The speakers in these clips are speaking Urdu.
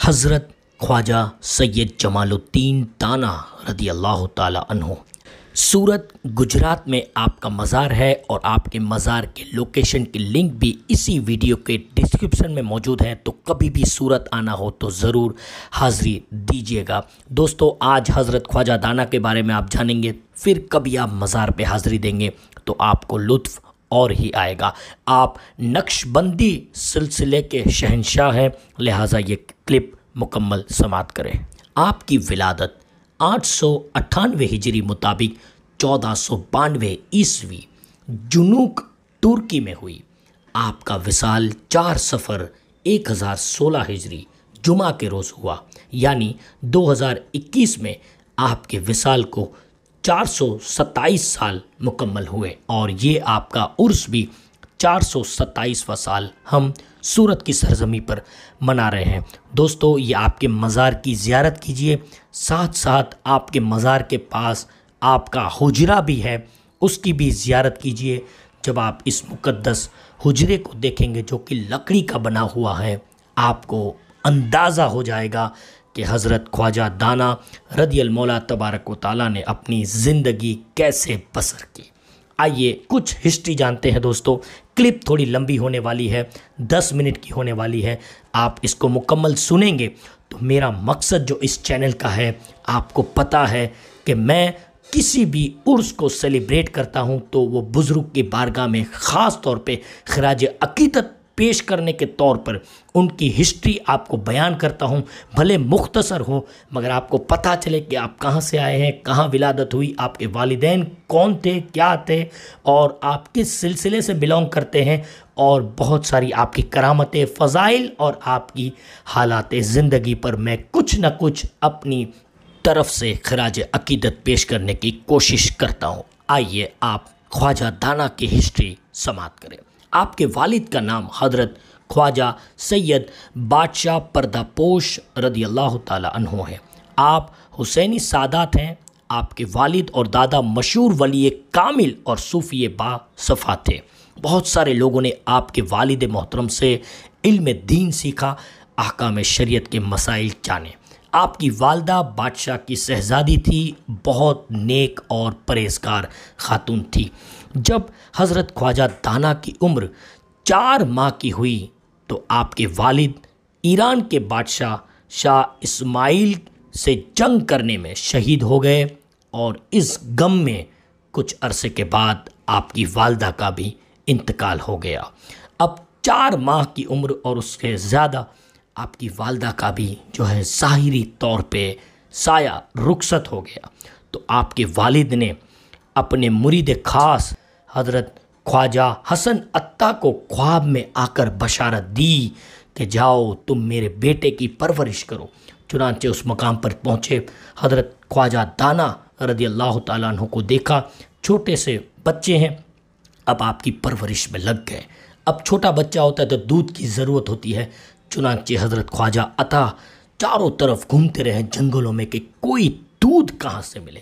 حضرت خواجہ سید جمال الدین دانا رضی اللہ تعالی عنہ۔ سورت گجرات میں آپ کا مزار ہے اور آپ کے مزار کے لوکیشن کی لنک بھی اسی ویڈیو کے ڈسکرپشن میں موجود ہے، تو کبھی بھی سورت آنا ہو تو ضرور حاضری دیجیے گا۔ دوستو، آج حضرت خواجہ دانا کے بارے میں آپ جانیں گے، پھر کبھی آپ مزار پہ حاضری دیں گے تو آپ کو لطف اور ہی آئے گا۔ آپ نقش بندی سلسلے کے شہنشاہ ہیں، لہٰذا یہ کلپ مکمل سماعت کریں۔ آپ کی ولادت 898 ہجری مطابق 1492 عیسوی جنوب ترکی میں ہوئی۔ آپ کا وصال 4 صفر 1016 ہجری جمعہ کے روز ہوا، یعنی 2021 میں آپ کے وصال کو 427 سال مکمل ہوئے، اور یہ آپ کا عرس بھی 427واں سال ہم سورت کی سرزمین پر منا رہے ہیں۔ دوستو، یہ آپ کے مزار کی زیارت کیجئے، ساتھ ساتھ آپ کے مزار کے پاس آپ کا حجرہ بھی ہے، اس کی بھی زیارت کیجئے۔ جب آپ اس مقدس حجرے کو دیکھیں گے جو کہ لکڑی کا بنا ہوا ہے، آپ کو اندازہ ہو جائے گا کہ حضرت خواجہ دانا رضی المولا تبارک و تعالیٰ نے اپنی زندگی کیسے بسر کی۔ آئیے کچھ ہسٹری جانتے ہیں دوستو۔ کلپ تھوڑی لمبی ہونے والی ہے، 10 منٹ کی ہونے والی ہے۔ آپ اس کو مکمل سنیں گے تو میرا مقصد جو اس چینل کا ہے، آپ کو پتہ ہے کہ میں کسی بھی عرس کو سیلیبریٹ کرتا ہوں تو وہ بزرگ کی بارگاہ میں خاص طور پہ خراج عقیدت پیش کرنے کے طور پر ان کی ہسٹری آپ کو بیان کرتا ہوں، بھلے مختصر ہو مگر آپ کو پتہ چلے کہ آپ کہاں سے آئے ہیں، کہاں ولادت ہوئی، آپ کے والدین کون تھے، کیا تھے، اور آپ کس سلسلے سے بلونگ کرتے ہیں، اور بہت ساری آپ کی کرامتیں، فضائل اور آپ کی حالات زندگی پر میں کچھ نہ کچھ اپنی طرف سے خراج عقیدت پیش کرنے کی کوشش کرتا ہوں۔ آئیے آپ خواجہ دانا کی ہسٹری سماعت کریں۔ آپ کے والد کا نام حضرت خواجہ سید بادشاہ پردہ پوش رضی اللہ تعالی عنہ ہے۔ آپ حسینی سادات ہیں۔ آپ کے والد اور دادا مشہور ولی کامل اور صوفی با صفا تھے۔ بہت سارے لوگوں نے آپ کے والد محترم سے علم دین سیکھا، احکام شریعت کے مسائل جانے۔ آپ کی والدہ بادشاہ کی شہزادی تھی، بہت نیک اور پرہیزگار خاتون تھی۔ جب حضرت خواجہ دانا کی عمر 4 ماہ کی ہوئی تو آپ کے والد ایران کے بادشاہ شاہ اسماعیل سے جنگ کرنے میں شہید ہو گئے، اور اس غم میں کچھ عرصے کے بعد آپ کی والدہ کا بھی انتقال ہو گیا۔ اب 4 ماہ کی عمر اور اس سے زیادہ آپ کی والدہ کا بھی جو ہے ظاہری طور پہ سایہ رخصت ہو گیا، تو آپ کے والد نے اپنے مرید خاص حضرت خواجہ حسن عطا کو خواب میں آ کر بشارت دی کہ جاؤ تم میرے بیٹے کی پرورش کرو۔ چنانچہ اس مقام پر پہنچے، حضرت خواجہ دانا رضی اللہ تعالیٰ عنہ کو دیکھا، چھوٹے سے بچے ہیں، اب آپ کی پرورش میں لگ گئے۔ اب چھوٹا بچہ ہوتا ہے تو دودھ کی ضرورت ہوتی ہے، چنانچہ حضرت خواجہ عطا چاروں طرف گھومتے رہے جنگلوں میں کہ کوئی دودھ کہاں سے ملے۔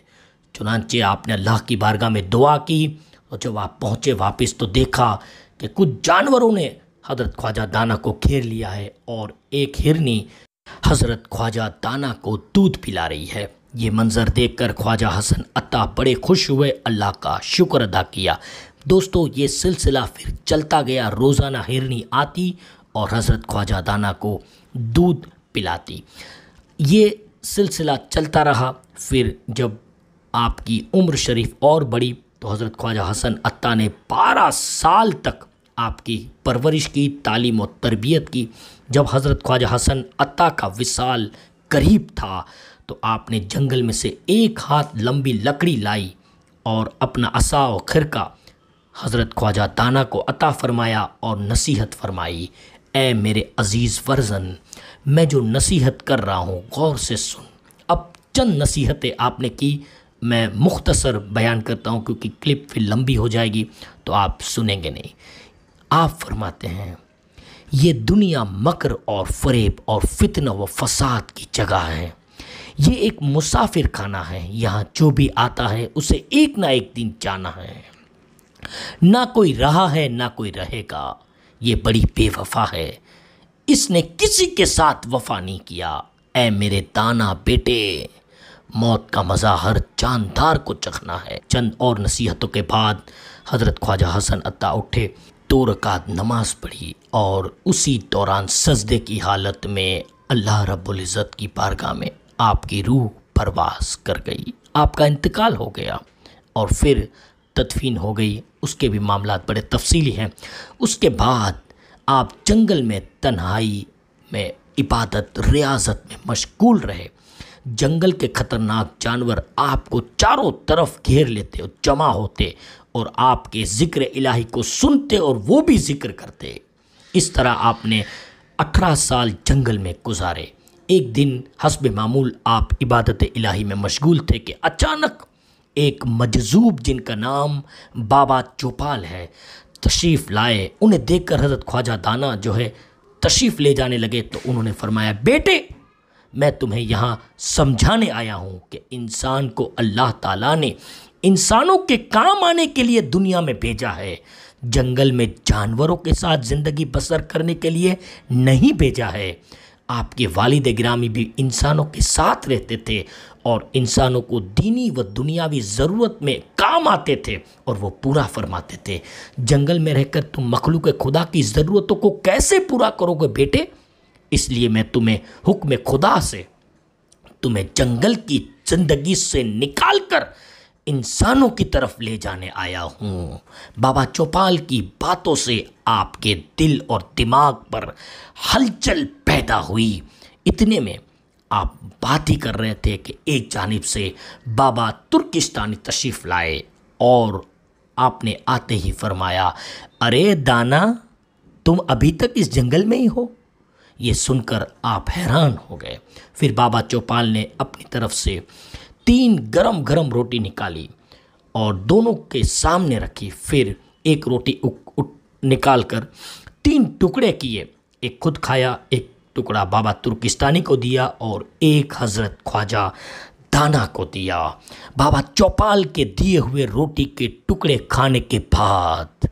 چنانچہ آپ نے اللہ کی بارگاہ میں دعا کی، اور جب آپ پہنچے واپس تو دیکھا کہ کچھ جانوروں نے حضرت خواجہ دانا کو گھیر لیا ہے، اور ایک ہرنی حضرت خواجہ دانا کو دودھ پلا رہی ہے۔ یہ منظر دیکھ کر خواجہ حسن عطا بڑے خوش ہوئے، اللہ کا شکر ادا کیا۔ دوستو، یہ سلسلہ پھر چلتا گیا، روزانہ ہرنی آتی اور حضرت خواجہ دانا کو دودھ پلاتی۔ یہ سلسلہ چلتا رہا۔ پھر جب آپ کی عمر شریف اور بڑھی تو حضرت خواجہ حسن عطا نے 12 سال تک آپ کی پرورش کی، تعلیم و تربیت کی۔ جب حضرت خواجہ حسن عطا کا وصال قریب تھا تو آپ نے جنگل میں سے 1 ہاتھ لمبی لکڑی لائی اور اپنا عصا و خرقہ حضرت خواجہ دانا کو عطا فرمایا اور نصیحت فرمائی، اے میرے عزیز فرزند، میں جو نصیحت کر رہا ہوں غور سے سن۔ اب چند نصیحتیں آپ نے کی، میں مختصر بیان کرتا ہوں کیونکہ کلپ پھر لمبی ہو جائے گی تو آپ سنیں گے نہیں۔ آپ فرماتے ہیں، یہ دنیا مکر اور فریب اور فتنہ و فساد کی جگہ ہے، یہ ایک مسافر خانہ ہے، یہاں جو بھی آتا ہے اسے ایک نہ ایک دن جانا ہے، نہ کوئی رہا ہے نہ کوئی رہے گا، یہ بڑی بے وفا ہے، اس نے کسی کے ساتھ وفا نہیں کیا۔ اے میرے دانا بیٹے، موت کا مزہ ہر جاندار کو چکھنا ہے۔ چند اور نصیحتوں کے بعد حضرت خواجہ حسن عطا اٹھے، 2 رکعت نماز پڑھی اور اسی دوران سجدے کی حالت میں اللہ رب العزت کی بارگاہ میں آپ کی روح پرواز کر گئی، آپ کا انتقال ہو گیا اور پھر تدفین ہو گئی۔ اس کے بھی معاملات بڑے تفصیلی ہیں۔ اس کے بعد آپ جنگل میں تنہائی میں عبادت ریاضت میں مشغول رہے۔ جنگل کے خطرناک جانور آپ کو چاروں طرف گھیر لیتے اور جمع ہوتے اور آپ کے ذکر الہی کو سنتے اور وہ بھی ذکر کرتے۔ اس طرح آپ نے 18 سال جنگل میں گزارے۔ ایک دن حسب معمول آپ عبادت الہی میں مشغول تھے کہ اچانک ایک مجذوب جن کا نام بابا چوپال ہے تشریف لائے۔ انہیں دیکھ کر حضرت خواجہ دانا جو ہے تشریف لے جانے لگے تو انہوں نے فرمایا، بیٹے میں تمہیں یہاں سمجھانے آیا ہوں کہ انسان کو اللہ تعالیٰ نے انسانوں کے کام آنے کے لیے دنیا میں بھیجا ہے، جنگل میں جانوروں کے ساتھ زندگی بسر کرنے کے لیے نہیں بھیجا ہے۔ آپ کے والد گرامی بھی انسانوں کے ساتھ رہتے تھے اور انسانوں کو دینی و دنیاوی ضرورت میں کام آتے تھے اور وہ پورا فرماتے تھے۔ جنگل میں رہ کر تم مخلوق خدا کی ضرورتوں کو کیسے پورا کرو گے بیٹے؟ اس لیے میں تمہیں حکم خدا سے تمہیں جنگل کی زندگی سے نکال کر انسانوں کی طرف لے جانے آیا ہوں۔ بابا چوپال کی باتوں سے آپ کے دل اور دماغ پر ہلچل پیدا ہوئی۔ اتنے میں آپ بات ہی کر رہے تھے کہ ایک جانب سے بابا ترکستانی تشریف لائے اور آپ نے آتے ہی فرمایا، ارے دانا تم ابھی تک اس جنگل میں ہی ہو؟ یہ سن کر آپ حیران ہو گئے۔ پھر بابا چوپال نے اپنی طرف سے 3 گرم گرم روٹی نکالی اور دونوں کے سامنے رکھی۔ پھر ایک روٹی نکال کر 3 ٹکڑے کیے، ایک خود کھایا، ایک ٹکڑا بابا ترکستانی کو دیا اور ایک حضرت خواجہ دانا کو دیا۔ بابا چوپال کے دیے ہوئے روٹی کے ٹکڑے کھانے کے بعد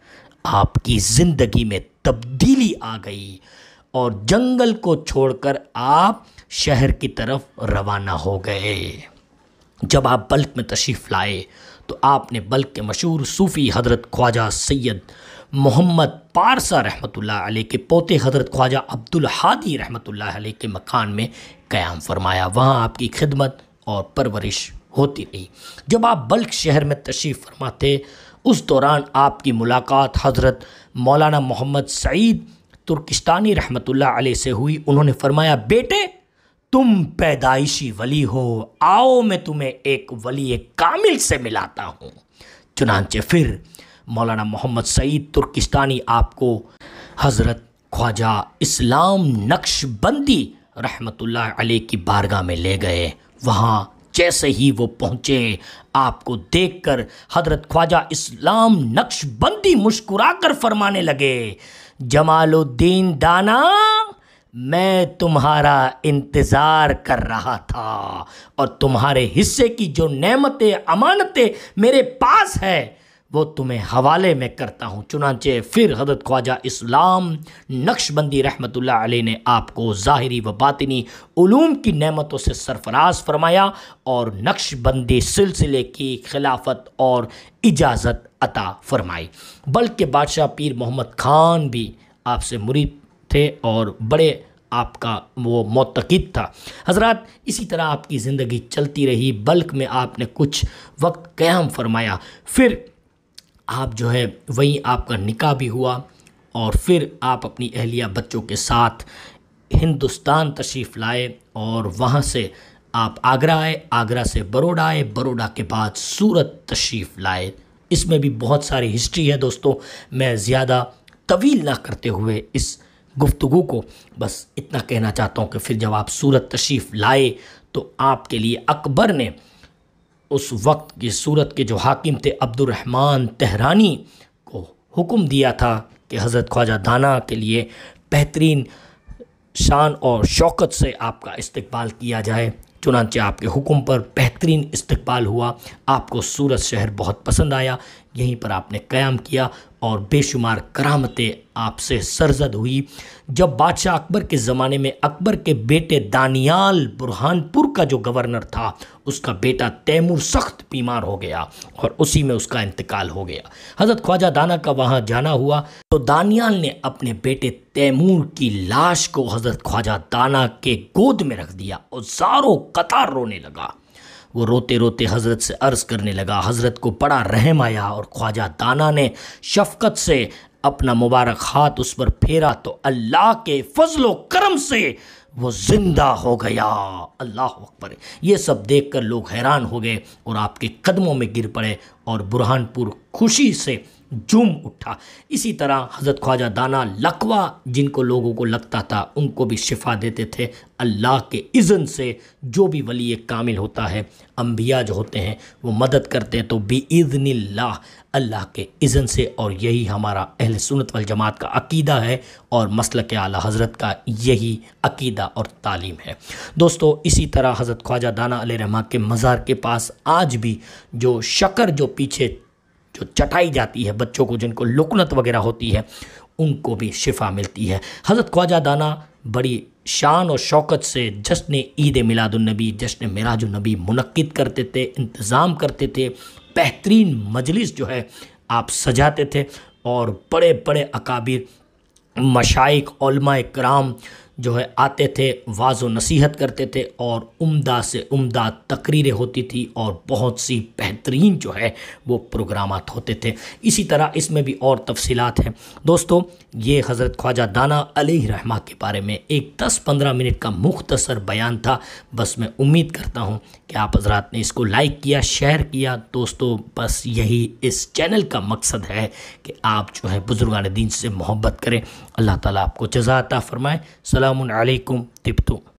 آپ کی زندگی میں تبدیلی آ گئی اور جنگل کو چھوڑ کر آپ شہر کی طرف روانہ ہو گئے۔ جب آپ بلخ میں تشریف لائے تو آپ نے بلخ کے مشہور صوفی حضرت خواجہ سید محمد پارسا رحمۃ اللہ علیہ کے پوتے حضرت خواجہ عبدالحادی رحمۃ اللہ علیہ کے مکان میں قیام فرمایا۔ وہاں آپ کی خدمت اور پرورش ہوتی رہی۔ جب آپ بلخ شہر میں تشریف فرما تھے اس دوران آپ کی ملاقات حضرت مولانا محمد سعید ترکستانی رحمۃ اللہ علیہ سے ہوئی۔ انہوں نے فرمایا، بیٹے تم پیدائشی ولی ہو، آؤ میں تمہیں ایک ولی کامل سے ملاتا ہوں۔ چنانچہ پھر مولانا محمد سعید ترکستانی آپ کو حضرت خواجہ اسلام نقش بندی رحمۃ اللہ علیہ کی بارگاہ میں لے گئے۔ وہاں جیسے ہی وہ پہنچے آپ کو دیکھ کر حضرت خواجہ اسلام نقش بندی مسکرا کر فرمانے لگے، جمال الدین دانا میں تمہارا انتظار کر رہا تھا اور تمہارے حصے کی جو نعمتیں امانتیں میرے پاس ہے وہ تمہیں حوالے میں کرتا ہوں۔ چنانچہ پھر حضرت خواجہ اسلام نقش بندی رحمۃ اللہ علیہ نے آپ کو ظاہری و باطنی علوم کی نعمتوں سے سرفراز فرمایا اور نقش بندی سلسلے کی خلافت اور اجازت عطا فرمائی۔ بلخ کے بادشاہ پیر محمد خان بھی آپ سے مرید تھے اور بڑے آپ کا وہ معتقد تھا۔ حضرات اسی طرح آپ کی زندگی چلتی رہی۔ بلخ میں آپ نے کچھ وقت قیام فرمایا، پھر آپ جو ہے وہیں آپ کا نکاح بھی ہوا اور پھر آپ اپنی اہلیہ بچوں کے ساتھ ہندوستان تشریف لائے اور وہاں سے آپ آگرہ آئے، آگرہ سے بروڈا آئے، بروڈا کے بعد سورت تشریف لائے۔ اس میں بھی بہت ساری ہسٹری ہے دوستو، میں زیادہ طویل نہ کرتے ہوئے اس گفتگو کو بس اتنا کہنا چاہتا ہوں کہ پھر جب آپ سورت تشریف لائے تو آپ کے لیے اکبر نے اس وقت کی سورت کے جو حاکم تھے عبد الرحمن تہرانی کو حکم دیا تھا کہ حضرت خواجہ دانا کے لیے بہترین شان اور شوکت سے آپ کا استقبال کیا جائے، چنانچہ آپ کے حکم پر بہترین استقبال ہوا، آپ کو سورت شہر بہت پسند آیا، یہیں پر آپ نے قیام کیا اور بے شمار کرامتیں آپ سے سرزد ہوئی۔ جب بادشاہ اکبر کے زمانے میں اکبر کے بیٹے دانیال برہان پور کا جو گورنر تھا، اس کا بیٹا تیمور سخت بیمار ہو گیا اور اسی میں اس کا انتقال ہو گیا۔ حضرت خواجہ دانا کا وہاں جانا ہوا تو دانیال نے اپنے بیٹے تیمور کی لاش کو حضرت خواجہ دانا کے گود میں رکھ دیا اور زاروں قطار رونے لگا۔ وہ روتے روتے حضرت سے عرض کرنے لگا، حضرت کو بڑا رحم آیا اور خواجہ دانا نے شفقت سے اپنا مبارک ہاتھ اس پر پھیرا تو اللہ کے فضل و کرم سے وہ زندہ ہو گیا۔ اللہ اکبر! یہ سب دیکھ کر لوگ حیران ہو گئے اور آپ کے قدموں میں گر پڑے اور برہان پور خوشی سے جھوم اٹھا۔ اسی طرح حضرت خواجہ دانا لقوہ جن کو لوگوں کو لگتا تھا ان کو بھی شفا دیتے تھے اللہ کے اذن سے۔ جو بھی ولی کامل ہوتا ہے، انبیاء جو ہوتے ہیں وہ مدد کرتے ہیں تو بِإِذْنِ اللہ، اللہ کے اذن سے، اور یہی ہمارا اہل سنت والجماعت کا عقیدہ ہے اور مسلک اعلیٰ حضرت کا یہی عقیدہ اور تعلیم ہے۔ دوستو، اسی طرح حضرت خواجہ دانا علیہ رحمہ کے مزار کے پاس آج بھی جو شکر جو پیچھے جو چٹائی جاتی ہے بچوں کو، جن کو لکنت وغیرہ ہوتی ہے، ان کو بھی شفا ملتی ہے۔ حضرت خواجہ دانا بڑی شان اور شوکت سے جشن عید میلاد النبی، جشن معراج النبی منعقد کرتے تھے، انتظام کرتے تھے، بہترین مجلس جو ہے آپ سجاتے تھے اور بڑے بڑے اکابر مشائخ علماء کرام جو ہے آتے تھے، واعظ و نصیحت کرتے تھے اور عمدہ سے عمدہ تقریریں ہوتی تھی اور بہت سی بہترین جو ہے وہ پروگرامات ہوتے تھے۔ اسی طرح اس میں بھی اور تفصیلات ہیں۔ دوستو، یہ حضرت خواجہ دانا علیہ رحمہ کے بارے میں ایک 10-15 منٹ کا مختصر بیان تھا۔ بس میں امید کرتا ہوں کہ آپ حضرات نے اس کو لائک کیا، شیئر کیا۔ دوستو، بس یہی اس چینل کا مقصد ہے کہ آپ جو ہے بزرگان دین سے محبت کریں۔ اللہ تعالیٰ آپ کو جزا عطا فرمائے۔ السلام علیکم، طبتم۔